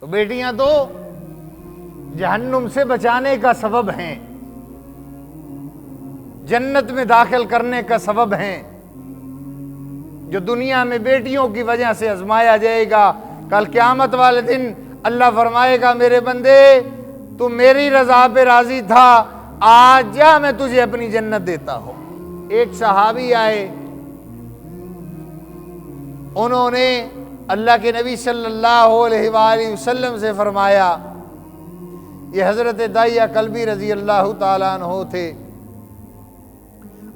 تو بیٹیاں تو جہنم سے بچانے کا سبب ہیں، جنت میں داخل کرنے کا سبب ہیں۔ جو دنیا میں بیٹیوں کی وجہ سے آزمایا جائے گا، کل قیامت والے دن اللہ فرمائے گا میرے بندے تو میری رضا پہ راضی تھا، آج جا میں تجھے اپنی جنت دیتا ہوں۔ ایک صحابی آئے، انہوں نے اللہ کے نبی صلی اللہ علیہ وآلہ وسلم سے فرمایا، یہ حضرت داہیہ کلبی رضی اللہ تعالیٰ عنہ تھے،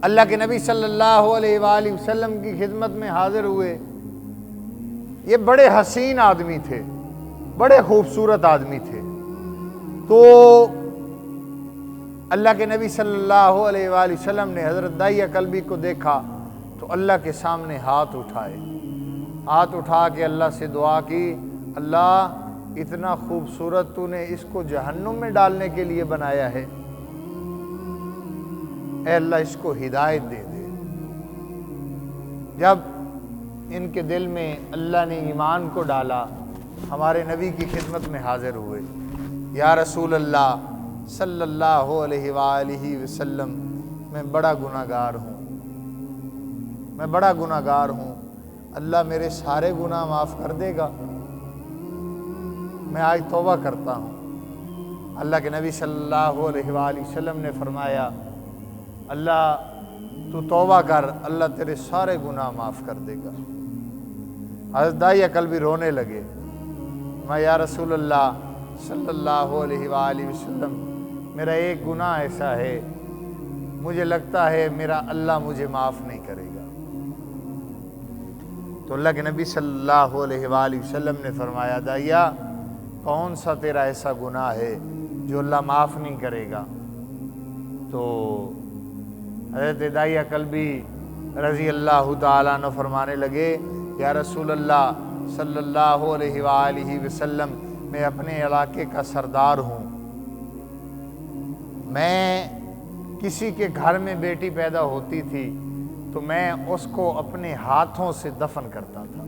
اللہ کے نبی صلی اللہ علیہ وآلہ وسلم کی خدمت میں حاضر ہوئے۔ یہ بڑے حسین آدمی تھے، بڑے خوبصورت آدمی تھے۔ تو اللہ کے نبی صلی اللہ علیہ وآلہ وسلم نے حضرت داہیہ کلبی کو دیکھا تو اللہ کے سامنے ہاتھ اٹھائے، ہاتھ اٹھا کے اللہ سے دعا کی، اللہ اتنا خوبصورت تو نے اس کو جہنم میں ڈالنے کے لیے بنایا ہے، اے اللہ اس کو ہدایت دے دے۔ جب ان کے دل میں اللہ نے ایمان کو ڈالا، ہمارے نبی کی خدمت میں حاضر ہوئے، یا رسول اللہ صلی اللہ علیہ وآلہ وسلم، میں بڑا گناہگار ہوں، میں بڑا گناہگار ہوں، اللہ میرے سارے گناہ معاف کر دے گا، میں آج توبہ کرتا ہوں۔ اللہ کے نبی صلی اللہ علیہ وآلہ وسلم نے فرمایا، اللہ تو توبہ کر، اللہ تیرے سارے گناہ معاف کر دے گا۔ حضرت داہیہ کلبی رونے لگے، میں یا رسول اللہ صلی اللہ علیہ وآلہ وسلم، میرا ایک گناہ ایسا ہے، مجھے لگتا ہے میرا اللہ مجھے معاف نہیں کرے گا۔ تو اللہ کے نبی صلی اللہ علیہ وآلہ وسلم نے فرمایا، داہیہ کون سا تیرا ایسا گناہ ہے جو اللہ معاف نہیں کرے گا؟ تو حضرت داہیہ کلبی رضی اللہ تعالیٰ عنہ فرمانے لگے، یا رسول اللہ صلی اللہ علیہ وآلہ وسلم، میں اپنے علاقے کا سردار ہوں، میں کسی کے گھر میں بیٹی پیدا ہوتی تھی تو میں اس کو اپنے ہاتھوں سے دفن کرتا تھا،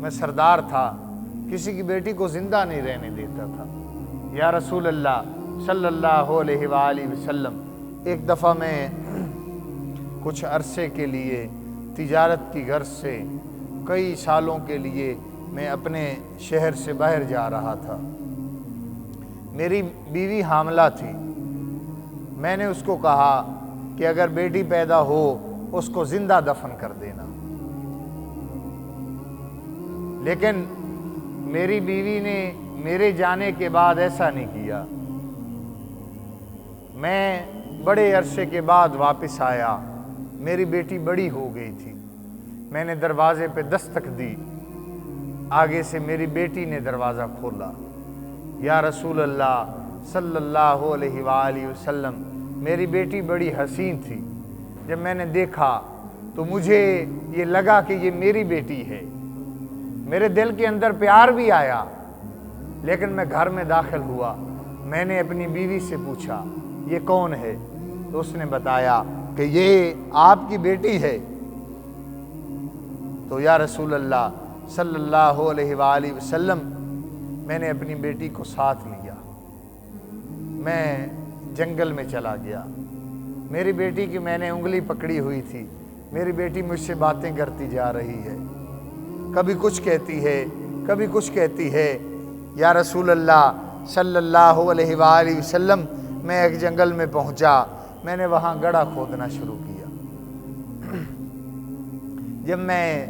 میں سردار تھا، کسی کی بیٹی کو زندہ نہیں رہنے دیتا تھا۔ یا رسول اللہ صلی اللہ علیہ وآلہ وسلم، ایک دفعہ میں کچھ عرصے کے لیے تجارت کی غرض سے کئی سالوں کے لیے میں اپنے شہر سے باہر جا رہا تھا، میری بیوی حاملہ تھی، میں نے اس کو کہا کہ اگر بیٹی پیدا ہو اس کو زندہ دفن کر دینا، لیکن میری بیوی نے میرے جانے کے بعد ایسا نہیں کیا۔ میں بڑے عرصے کے بعد واپس آیا، میری بیٹی بڑی ہو گئی تھی، میں نے دروازے پہ دستک دی، آگے سے میری بیٹی نے دروازہ کھولا، یا رسول اللہ صلی اللہ علیہ وآلہ وسلم، میری بیٹی بڑی حسین تھی، جب میں نے دیکھا تو مجھے یہ لگا کہ یہ میری بیٹی ہے، میرے دل کے اندر پیار بھی آیا، لیکن میں گھر میں داخل ہوا، میں نے اپنی بیوی سے پوچھا یہ کون ہے؟ تو اس نے بتایا کہ یہ آپ کی بیٹی ہے۔ تو یا رسول اللہ صلی اللہ علیہ وآلہ وسلم، میں نے اپنی بیٹی کو ساتھ لیا، میں جنگل میں چلا گیا، میری بیٹی کی میں نے انگلی پکڑی ہوئی تھی، میری بیٹی مجھ سے باتیں کرتی جا رہی ہے، کبھی کچھ کہتی ہے کبھی کچھ کہتی ہے۔ یا رسول اللہ صلی اللہ علیہ وآلہ وسلم، میں ایک جنگل میں پہنچا، میں نے وہاں گڑھا کھودنا شروع کیا۔ جب میں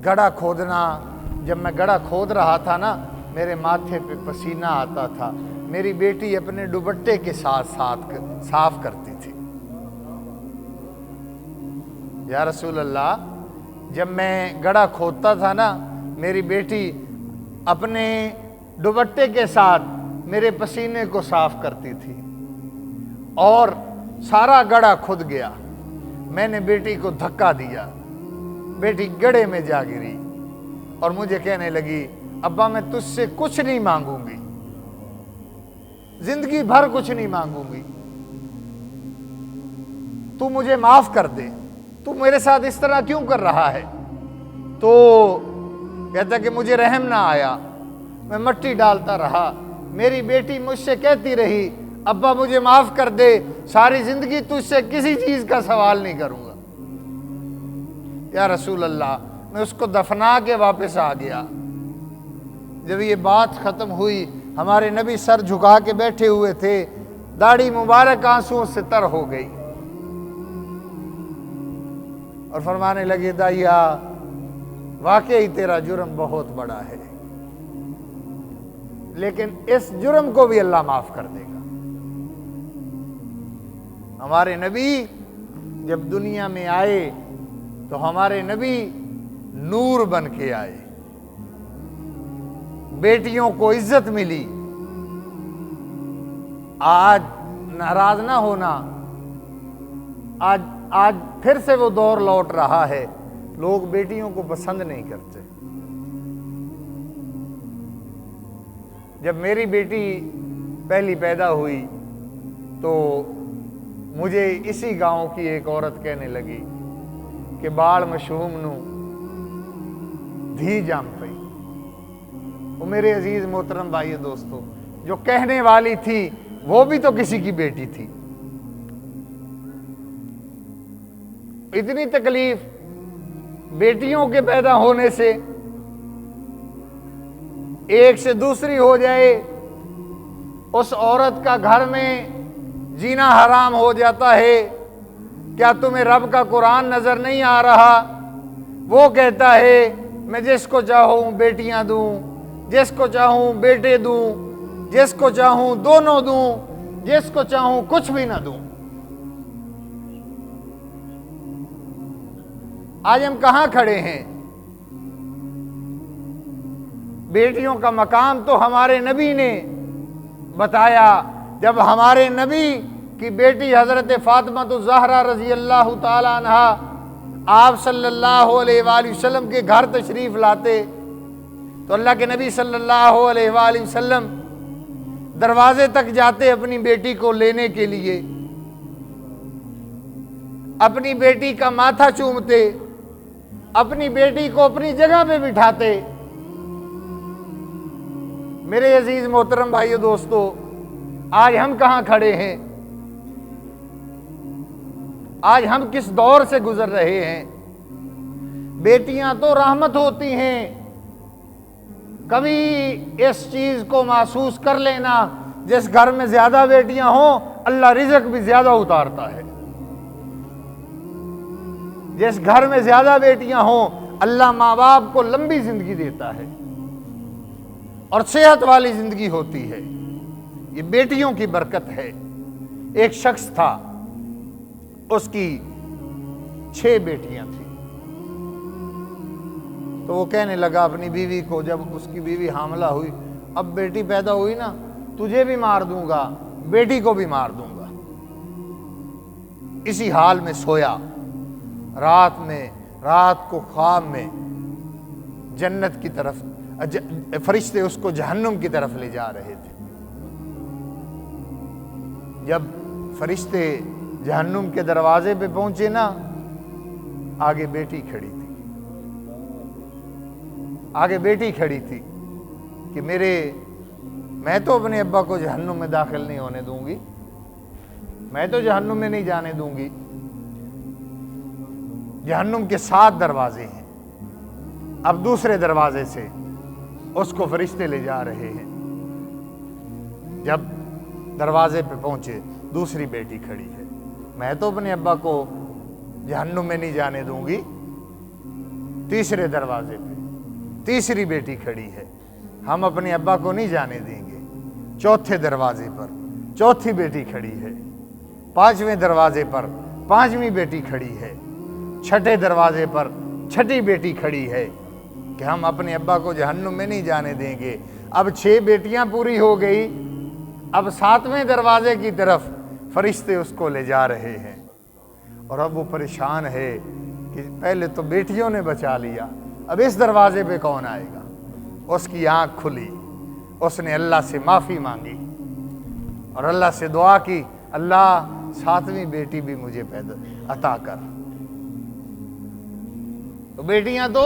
گڑھا کھود رہا تھا نا، میرے ماتھے پہ پسینہ آتا تھا، میری بیٹی اپنے دوپٹے کے ساتھ صاف کرتی تھی۔ یا رسول اللہ، جب میں گڑھا کھودتا تھا نا، میری بیٹی اپنے دوپٹے کے ساتھ میرے پسینے کو صاف کرتی تھی، اور سارا گڑھا کھد گیا، میں نے بیٹی کو دھکا دیا، بیٹی گڑھے میں جا گری اور مجھے کہنے لگی، ابا میں تجھ سے کچھ نہیں مانگوں گی، زندگی بھر کچھ نہیں مانگوں گی، تو مجھے معاف کر دے، تو میرے ساتھ اس طرح کیوں کر رہا ہے؟ تو کہتا کہ مجھے رحم نہ آیا، میں مٹی ڈالتا رہا، میری بیٹی مجھ سے کہتی رہی ابا مجھے معاف کر دے، ساری زندگی تجھ سے کسی چیز کا سوال نہیں کروں گا۔ یا رسول اللہ، میں اس کو دفنا کے واپس آ گیا۔ جب یہ بات ختم ہوئی، ہمارے نبی سر جھکا کے بیٹھے ہوئے تھے، داڑھی مبارک آنسوؤں سے تر ہو گئی اور فرمانے لگے دائیا واقعی تیرا جرم بہت بڑا ہے، لیکن اس جرم کو بھی اللہ معاف کر دے گا۔ ہمارے نبی جب دنیا میں آئے تو ہمارے نبی نور بن کے آئے، بیٹیوں کو عزت ملی۔ آج ناراض نہ ہونا، آج پھر سے وہ دور لوٹ رہا ہے، لوگ بیٹیوں کو پسند نہیں کرتے۔ جب میری بیٹی پہلی پیدا ہوئی تو مجھے اسی گاؤں کی ایک عورت کہنے لگی کہ باڑ مشہوم نو دھی جام پئی۔ وہ میرے عزیز محترم بھائی دوستو، جو کہنے والی تھی وہ بھی تو کسی کی بیٹی تھی۔ اتنی تکلیف بیٹیوں کے پیدا ہونے سے، ایک سے دوسری ہو جائے، اس عورت کا گھر میں جینا حرام ہو جاتا ہے۔ کیا تمہیں رب کا قرآن نظر نہیں آ رہا؟ وہ کہتا ہے میں جس کو چاہوں بیٹیاں دوں، جس کو چاہوں بیٹے دوں، جس کو چاہوں دونوں دوں، جس کو چاہوں کچھ بھی نہ دوں۔ آج ہم کہاں کھڑے ہیں؟ بیٹیوں کا مقام تو ہمارے نبی نے بتایا۔ جب ہمارے نبی کی بیٹی حضرت فاطمہ الزہرا رضی اللہ تعالی عنہا آپ صلی اللہ علیہ وآلہ وسلم کے گھر تشریف لاتے تو اللہ کے نبی صلی اللہ علیہ وآلہ وسلم دروازے تک جاتے اپنی بیٹی کو لینے کے لیے، اپنی بیٹی کا ماتھا چومتے، اپنی بیٹی کو اپنی جگہ پہ بٹھاتے۔ میرے عزیز محترم بھائیو دوستو، آج ہم کہاں کھڑے ہیں؟ آج ہم کس دور سے گزر رہے ہیں؟ بیٹیاں تو رحمت ہوتی ہیں، کبھی اس چیز کو محسوس کر لینا، جس گھر میں زیادہ بیٹیاں ہوں اللہ رزق بھی زیادہ اتارتا ہے، جس گھر میں زیادہ بیٹیاں ہوں اللہ ماں باپ کو لمبی زندگی دیتا ہے اور صحت والی زندگی ہوتی ہے۔ یہ بیٹیوں کی برکت ہے۔ ایک شخص تھا، اس کی 6 بیٹیاں تھیں، تو وہ کہنے لگا اپنی بیوی کو، جب اس کی بیوی حاملہ ہوئی، اب بیٹی پیدا ہوئی نا، تجھے بھی مار دوں گا، بیٹی کو بھی مار دوں گا۔ اسی حال میں سویا، رات کو خواب میں جنت کی طرف فرشتے اس کو جہنم کی طرف لے جا رہے تھے۔ جب فرشتے جہنم کے دروازے پہ پہنچے نا، آگے بیٹی کھڑی تھی کہ میں تو اپنے ابا کو جہنم میں داخل نہیں ہونے دوں گی، میں تو جہنم میں نہیں جانے دوں گی۔ جہنم کے 7 دروازے ہیں، اب دوسرے دروازے سے اس کو فرشتے لے جا رہے ہیں۔ جب دروازے پہ پہنچے، دوسری بیٹی کھڑی ہے، میں تو اپنے ابا کو جہنم میں نہیں جانے دوں گی۔ تیسرے دروازے پہ تیسری بیٹی کھڑی ہے، ہم اپنے ابا کو نہیں جانے دیں گے۔ چوتھے دروازے پر چوتھی بیٹی کھڑی ہے، 5ویں دروازے پر 5ویں بیٹی کھڑی ہے، 6ٹھے دروازے پر 6ٹھی بیٹی کھڑی ہے کہ ہم اپنے ابا کو جہنم میں نہیں جانے دیں گے۔ اب 6 بیٹیاں پوری ہو گئی، اب 7ویں دروازے کی طرف فرشتے اس کو لے جا رہے ہیں، اور اب وہ پریشان ہے کہ پہلے تو بیٹیوں نے بچا لیا، اب اس دروازے پہ کون آئے گا؟ اس کی آنکھ کھلی، اس نے اللہ سے معافی مانگی اور اللہ سے دعا کی، اللہ 7ویں بیٹی بھی مجھے عطا کر۔ تو بیٹیاں تو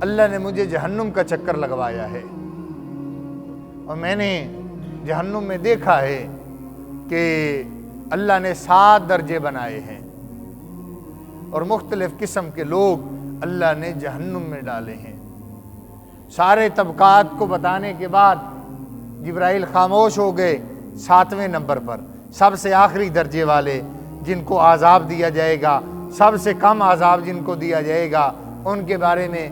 اللہ نے مجھے جہنم کا چکر لگوایا ہے، اور میں نے جہنم میں دیکھا ہے کہ اللہ نے 7 درجے بنائے ہیں اور مختلف قسم کے لوگ اللہ نے جہنم میں ڈالے ہیں۔ سارے طبقات کو بتانے کے بعد جبرائیل خاموش ہو گئے۔ 7ویں نمبر پر سب سے آخری درجے والے جن کو عذاب دیا جائے گا، سب سے کم عذاب جن کو دیا جائے گا، ان کے بارے میں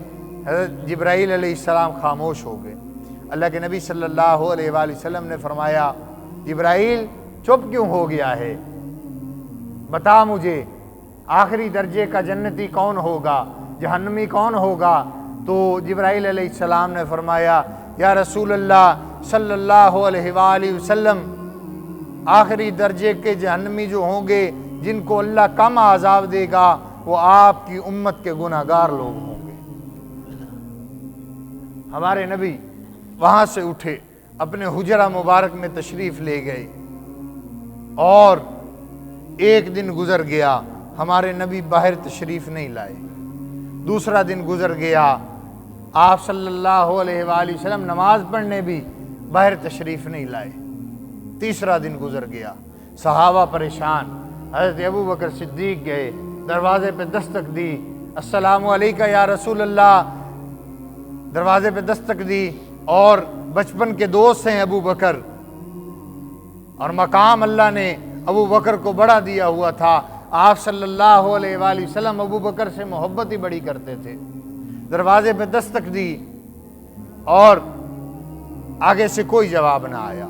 حضرت جبرائیل علیہ السلام خاموش ہو گئے۔ اللہ کے نبی صلی اللہ علیہ وآلہ وسلم نے فرمایا، جبرائیل چپ کیوں ہو گیا ہے؟ بتا مجھے آخری درجے کا جنتی کون ہوگا، جہنمی کون ہوگا؟ تو جبرائیل علیہ السلام نے فرمایا، یا رسول اللہ صلی اللہ علیہ وآلہ وسلم، آخری درجے کے جہنمی جو ہوں گے، جن کو اللہ کم عذاب دے گا، وہ آپ کی امت کے گناہگار لوگ ہوں گے۔ ہمارے نبی وہاں سے اٹھے، اپنے حجرہ مبارک میں تشریف لے گئے، اور ایک دن گزر گیا، ہمارے نبی باہر تشریف نہیں لائے۔ دوسرا دن گزر گیا، آپ صلی اللہ علیہ وآلہ وسلم نماز پڑھنے بھی باہر تشریف نہیں لائے۔ تیسرا دن گزر گیا، صحابہ پریشان، حضرت ابو بکر صدیق گئے، دروازے پہ دستک دی، السلام علیکہ یا رسول اللہ، دروازے پہ دستک دی، اور بچپن کے دوست ہیں ابو بکر، اور مقام اللہ نے ابو بکر کو بڑا دیا ہوا تھا۔ آپ صلی اللہ علیہ وآلہ وسلم ابو بکر سے محبت ہی بڑی کرتے تھے۔ دروازے پہ دستک دی اور آگے سے کوئی جواب نہ آیا۔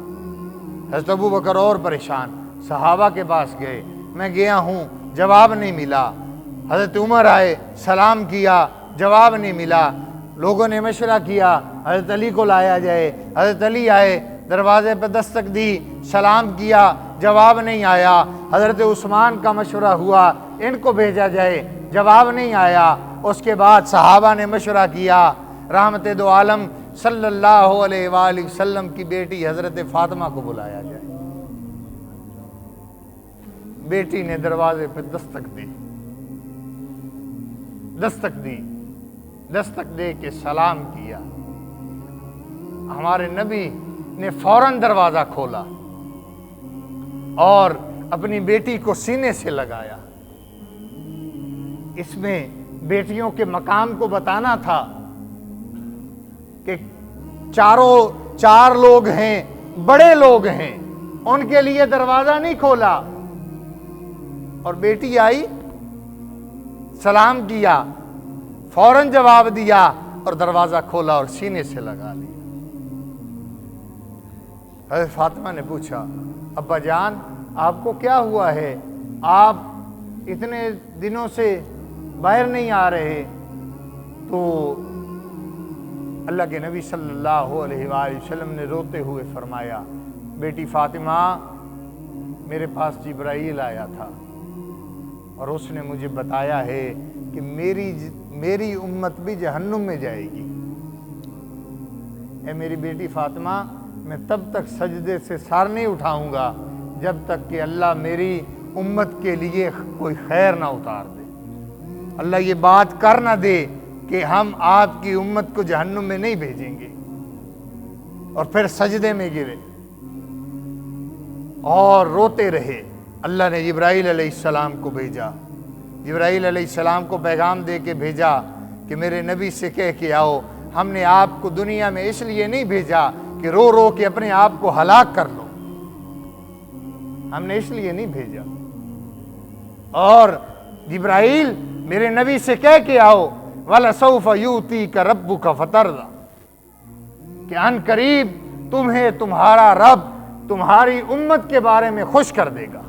حضرت ابو بکر اور پریشان، صحابہ کے پاس گئے، میں گیا ہوں، جواب نہیں ملا۔ حضرت عمر آئے، سلام کیا، جواب نہیں ملا۔ لوگوں نے مشورہ کیا حضرت علی کو لایا جائے۔ حضرت علی آئے، دروازے پہ دستک دی، سلام کیا، جواب نہیں آیا۔ حضرت عثمان کا مشورہ ہوا، ان کو بھیجا جائے، جواب نہیں آیا۔ اس کے بعد صحابہ نے مشورہ کیا، رحمت دو عالم صلی اللہ علیہ وآلہ وسلم کی بیٹی حضرت فاطمہ کو بلایا جائے۔ بیٹی نے دروازے پہ دستک دی، دستک دے کے سلام کیا۔ ہمارے نبی نے فوراً دروازہ کھولا اور اپنی بیٹی کو سینے سے لگایا۔ اس میں بیٹیوں کے مقام کو بتانا تھا کہ چار لوگ ہیں، بڑے لوگ ہیں، ان کے لیے دروازہ نہیں کھولا، اور بیٹی آئی، سلام کیا، فوراً جواب دیا اور دروازہ کھولا اور سینے سے لگا لیا۔ حضرت فاطمہ نے پوچھا، ابا جان آپ کو کیا ہوا ہے؟ آپ اتنے دنوں سے باہر نہیں آ رہے۔ تو اللہ کے نبی صلی اللہ علیہ وآلہ وسلم نے روتے ہوئے فرمایا، بیٹی فاطمہ، میرے پاس جبرائیل آیا تھا اور اس نے مجھے بتایا ہے کہ میری امت بھی جہنم میں جائے گی۔ اے میری بیٹی فاطمہ، میں تب تک سجدے سے سر نہیں اٹھاؤں گا جب تک کہ اللہ میری امت کے لیے کوئی خیر نہ اتار دے، اللہ یہ بات کر نہ دے کہ ہم آپ کی امت کو جہنم میں نہیں بھیجیں گے۔ اور پھر سجدے میں گرے اور روتے رہے۔ اللہ نے جبرائیل علیہ السلام کو بھیجا، جبرائیل علیہ السلام کو پیغام دے کے بھیجا کہ میرے نبی سے کہہ کے آؤ، ہم نے آپ کو دنیا میں اس لیے نہیں بھیجا کہ رو رو کے اپنے آپ کو ہلاک کر لو، ہم نے اس لیے نہیں بھیجا۔ اور جبرائیل میرے نبی سے کہہ کے آؤ، وَلَسَوْفَ يُؤْتِيكَ رَبُّكَ فَتَرْضَىٰ، کہ ان قریب تمہیں تمہارا رب تمہاری امت کے بارے میں خوش کر دے گا،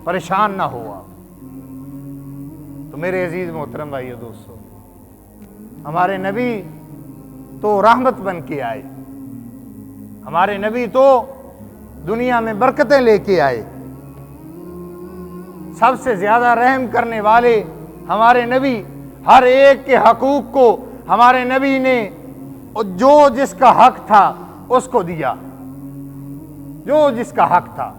پریشان نہ ہوا۔ تو میرے عزیز محترم بھائیو دوستو، ہمارے نبی تو رحمت بن کے آئے، ہمارے نبی تو دنیا میں برکتیں لے کے آئے، سب سے زیادہ رحم کرنے والے ہمارے نبی، ہر ایک کے حقوق کو ہمارے نبی نے جو جس کا حق تھا اس کو دیا، جو جس کا حق تھا۔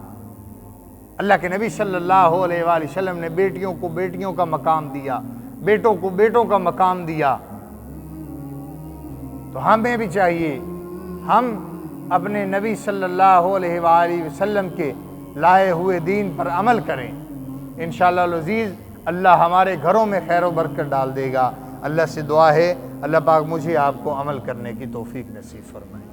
اللہ کے نبی صلی اللہ علیہ وآلہ وسلم نے بیٹیوں کو بیٹیوں کا مقام دیا، بیٹوں کو بیٹوں کا مقام دیا، تو ہمیں بھی چاہیے ہم اپنے نبی صلی اللہ علیہ وآلہ وسلم کے لائے ہوئے دین پر عمل کریں۔ انشاءاللہ العزیز اللہ ہمارے گھروں میں خیر و برکت ڈال دے گا۔ اللہ سے دعا ہے اللہ پاک مجھے آپ کو عمل کرنے کی توفیق نصیب فرمائے۔